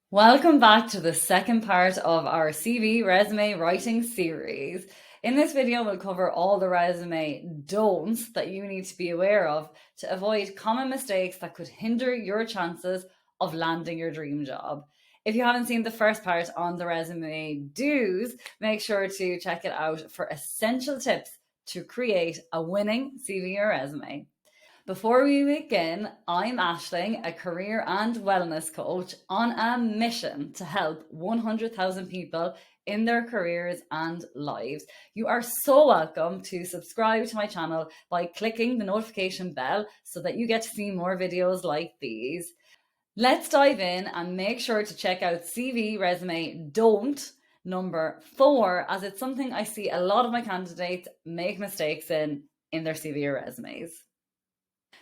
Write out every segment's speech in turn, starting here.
Welcome back to the second part of our CV resume writing series. In this video, we'll cover all the resume don'ts that you need to be aware of to avoid common mistakes that could hinder your chances of landing your dream job. If you haven't seen the first part on the resume do's, make sure to check it out for essential tips to create a winning CV or resume. Before we begin, I'm Aisling, a career and wellness coach on a mission to help 100,000 people in their careers and lives. You are so welcome to subscribe to my channel by clicking the notification bell so that you get to see more videos like these. Let's dive in and make sure to check out CV resume don't number 4, as it's something I see a lot of my candidates make mistakes in their CV or resumes.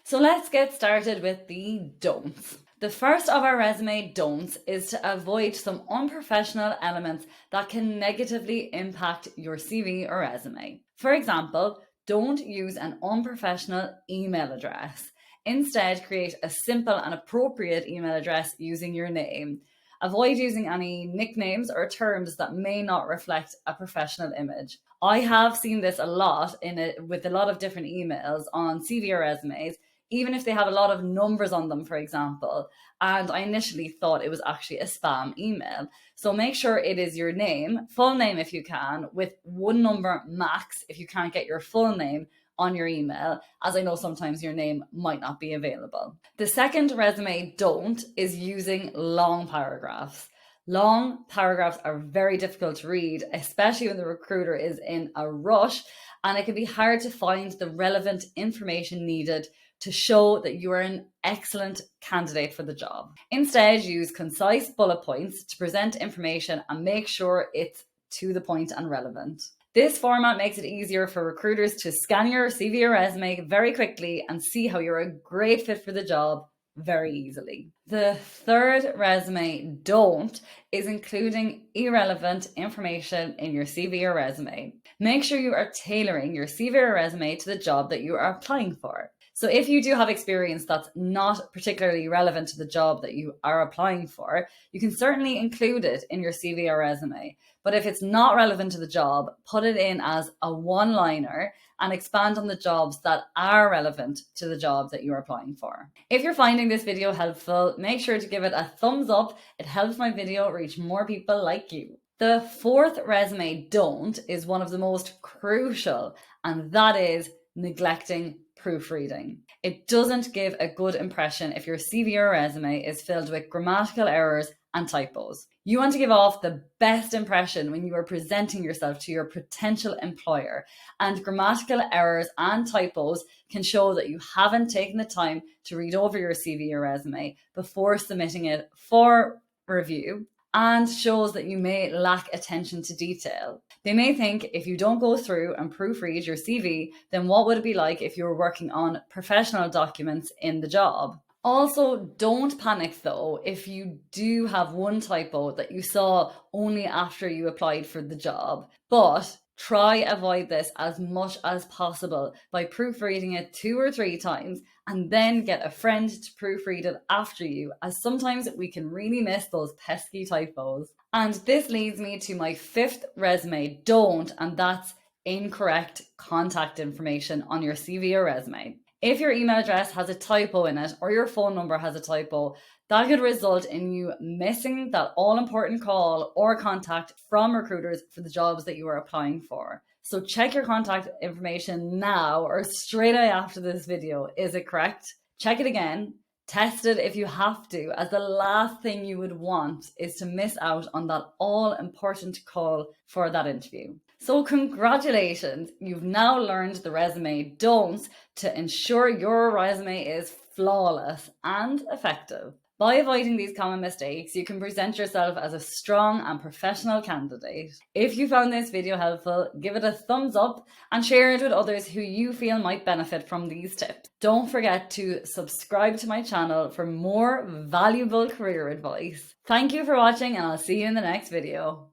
So let's get started with the don'ts. The first of our resume don'ts is to avoid some unprofessional elements that can negatively impact your CV or resume. For example, don't use an unprofessional email address. Instead, create a simple and appropriate email address using your name. Avoid using any nicknames or terms that may not reflect a professional image. I have seen this a lot with a lot of different emails on CV or resumes, even if they have a lot of numbers on them, for example. And I initially thought it was actually a spam email. So make sure it is your name, full name if you can, with one number max if you can't get your full name on your email, as I know sometimes your name might not be available. The second resume don't is using long paragraphs. Long paragraphs are very difficult to read, especially when the recruiter is in a rush, and it can be hard to find the relevant information needed to show that you are an excellent candidate for the job. Instead, use concise bullet points to present information and make sure it's to the point and relevant. This format makes it easier for recruiters to scan your CV or resume very quickly and see how you're a great fit for the job very easily. The third resume don't is including irrelevant information in your CV or resume. Make sure you are tailoring your CV or resume to the job that you are applying for. So if you do have experience that's not particularly relevant to the job that you are applying for, you can certainly include it in your CV or resume. But if it's not relevant to the job, put it in as a one-liner and expand on the jobs that are relevant to the job that you're applying for. If you're finding this video helpful, make sure to give it a thumbs up. It helps my video reach more people like you. The fourth resume don't is one of the most crucial, and that is neglecting proofreading. It doesn't give a good impression if your CV or resume is filled with grammatical errors and typos. You want to give off the best impression when you are presenting yourself to your potential employer, and grammatical errors and typos can show that you haven't taken the time to read over your CV or resume before submitting it for review, and shows that you may lack attention to detail. They may think if you don't go through and proofread your CV, then what would it be like if you were working on professional documents in the job? Also, don't panic though if you do have one typo that you saw only after you applied for the job, but try avoid this as much as possible by proofreading it 2 or 3 times and then get a friend to proofread it after you, as sometimes we can really miss those pesky typos. And this leads me to my fifth resume don't, and that's incorrect contact information on your CV or resume. If your email address has a typo in it or your phone number has a typo, that could result in you missing that all-important call or contact from recruiters for the jobs that you are applying for. So check your contact information now or straight away after this video. Is it correct? Check it again. Test it if you have to, as the last thing you would want is to miss out on that all-important call for that interview. So congratulations, you've now learned the resume don'ts to ensure your resume is flawless and effective. By avoiding these common mistakes, you can present yourself as a strong and professional candidate. If you found this video helpful, give it a thumbs up and share it with others who you feel might benefit from these tips. Don't forget to subscribe to my channel for more valuable career advice. Thank you for watching, and I'll see you in the next video.